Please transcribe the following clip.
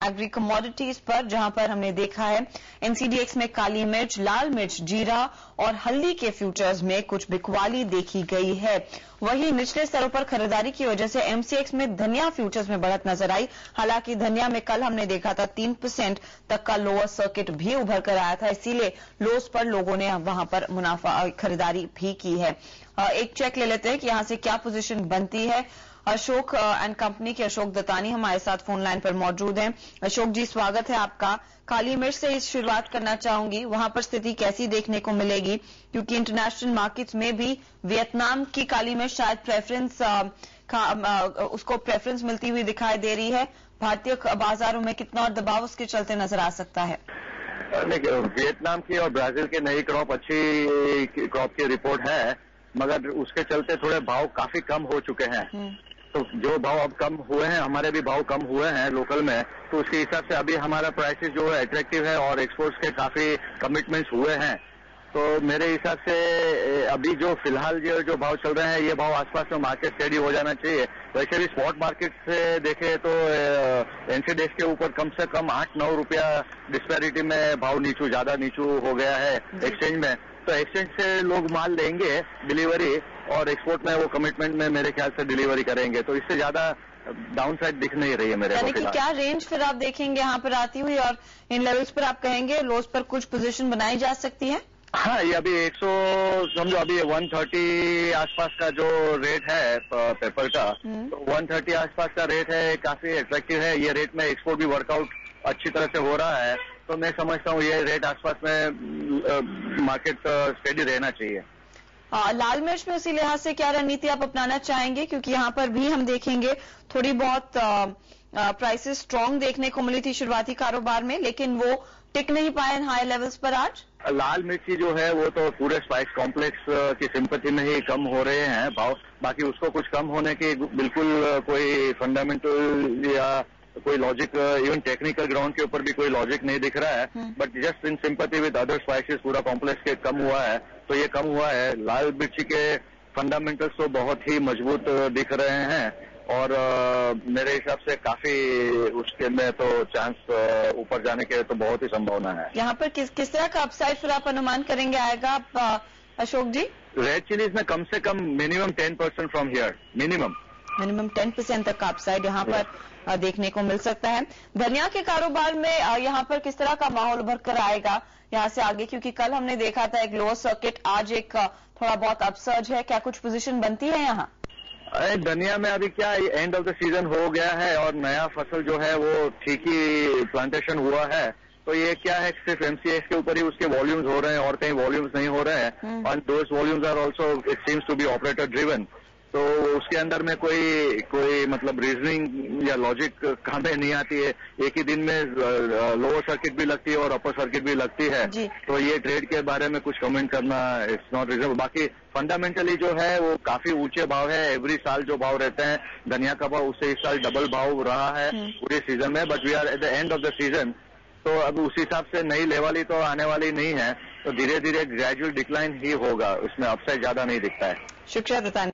Agree commodities पर, जहां पर हमने देखा है एनसीडीएक्स में काली मिर्च, लाल मिर्च, जीरा और हल्दी के फ्यूचर्स में कुछ बिकवाली देखी गई है। वहीं निचले स्तरों पर खरीदारी की वजह से एमसीएक्स में धनिया फ्यूचर्स में बढ़त नजर आई। हालांकि धनिया में कल हमने देखा था 3% तक का लोअर सर्किट भी उभर कर आया था, इसीलिए लोस पर लोगों ने वहां पर मुनाफा खरीदारी भी की है। एक चेक ले लेते हैं कि यहां से क्या पोजीशन बनती है। अशोक एंड कंपनी के अशोक दत्तानी हमारे साथ फोन लाइन पर मौजूद हैं। अशोक जी, स्वागत है आपका। काली मिर्च से इस शुरुआत करना चाहूंगी, वहां पर स्थिति कैसी देखने को मिलेगी, क्योंकि इंटरनेशनल मार्केट्स में भी वियतनाम की काली मिर्च शायद उसको प्रेफरेंस मिलती हुई दिखाई दे रही है। भारतीय बाजारों में कितना और दबाव उसके चलते नजर आ सकता है? वियतनाम की और ब्राजील की नई क्रॉप अच्छी क्रॉप की रिपोर्ट है, मगर उसके चलते थोड़े भाव काफी कम हो चुके हैं। तो जो भाव अब कम हुए हैं, हमारे भी भाव कम हुए हैं लोकल में, तो उसके हिसाब से अभी हमारा प्राइसेस जो है अट्रैक्टिव है और एक्सपोर्ट्स के काफी कमिटमेंट्स हुए हैं। तो मेरे हिसाब से अभी जो फिलहाल जो भाव चल रहे हैं, ये भाव आसपास में मार्केट स्टेडी हो जाना चाहिए। वैसे भी स्पॉट मार्केट से देखे तो एनसीडीएक्स के ऊपर कम से कम 8-9 रुपया डिस्पैरिटी में भाव ज्यादा नीचू हो गया है एक्सचेंज में। तो एक्सचेंज से लोग माल लेंगे डिलीवरी, और एक्सपोर्ट में वो कमिटमेंट में मेरे ख्याल से डिलीवरी करेंगे, तो इससे ज्यादा डाउन साइड दिख नहीं रही है मेरे को। यानी कि क्या रेंज फिर आप देखेंगे यहाँ पर आती हुई, और इन लेवल्स पर आप कहेंगे लोस पर कुछ पोजीशन बनाई जा सकती है? हाँ, ये अभी 100 समझो, अभी 130 आसपास का जो रेट है पेपर का, तो 130 आसपास का रेट है, काफी अट्रैक्टिव है। ये रेट में एक्सपोर्ट भी वर्कआउट अच्छी तरह से हो रहा है, तो मैं समझता हूँ ये रेट आसपास में मार्केट स्टेडी रहना चाहिए। लाल मिर्च में उसी लिहाज से क्या रणनीति आप अपनाना चाहेंगे, क्योंकि यहाँ पर भी हम देखेंगे थोड़ी बहुत प्राइसेस स्ट्रांग देखने को मिली थी शुरुआती कारोबार में, लेकिन वो टिक नहीं पाए हाई लेवल्स पर आज। लाल मिर्ची जो है वो तो पूरे स्पाइस कॉम्प्लेक्स की सिंपैथी में ही कम हो रहे हैं भाव, बाकी उसको कुछ कम होने की बिल्कुल कोई फंडामेंटल या कोई लॉजिक, इवन टेक्निकल ग्राउंड के ऊपर भी कोई लॉजिक नहीं दिख रहा है। But just in sympathy with other spices पूरा कॉम्प्लेक्स के कम हुआ है, तो ये कम हुआ है। लाल मिर्ची के फंडामेंटल्स तो बहुत ही मजबूत दिख रहे हैं, और मेरे हिसाब से काफी उसके में तो चांस ऊपर जाने के तो बहुत ही संभावना है। यहाँ पर किस तरह का अपसाइड फिर आप अनुमान करेंगे आएगा अशोक जी? रेड चिलीज में कम से कम मिनिमम 10% फ्रॉम हियर, मिनिमम 10% तक का अपसाइड यहाँ पर देखने को मिल सकता है। धनिया के कारोबार में यहाँ पर किस तरह का माहौल उभर कर आएगा यहाँ से आगे, क्योंकि कल हमने देखा था एक लोअर सर्किट, आज एक थोड़ा बहुत अपसर्ज है, क्या कुछ पोजीशन बनती है यहाँ? धनिया में अभी क्या एंड ऑफ द सीजन हो गया है और नया फसल जो है वो ठीक ही प्लांटेशन हुआ है, तो ये क्या है, सिर्फ एमसीएक्स के ऊपर ही उसके वॉल्यूम्स हो रहे हैं और कहीं वॉल्यूम्स नहीं हो रहे हैं, और those volumes are also it seems to be operator driven. तो उसके अंदर में कोई मतलब रीजनिंग या लॉजिक काम में नहीं आती है। एक ही दिन में लोअर सर्किट भी लगती है और अपर सर्किट भी लगती है, तो ये ट्रेड के बारे में कुछ कमेंट करना इट्स नॉट रीजनेबल। बाकी फंडामेंटली जो है वो काफी ऊंचे भाव है। एवरी साल जो भाव रहते हैं धनिया का भाव, उससे इस साल डबल भाव रहा है पूरे सीजन में, but we are at the end of the season, तो अब उस हिसाब से नई लेवल तो आने वाली नहीं है, तो धीरे धीरे ग्रेजुअल डिक्लाइन ही होगा, उसमें अपसाइड ज्यादा नहीं दिखता है। शुक्रिया दत्तानी।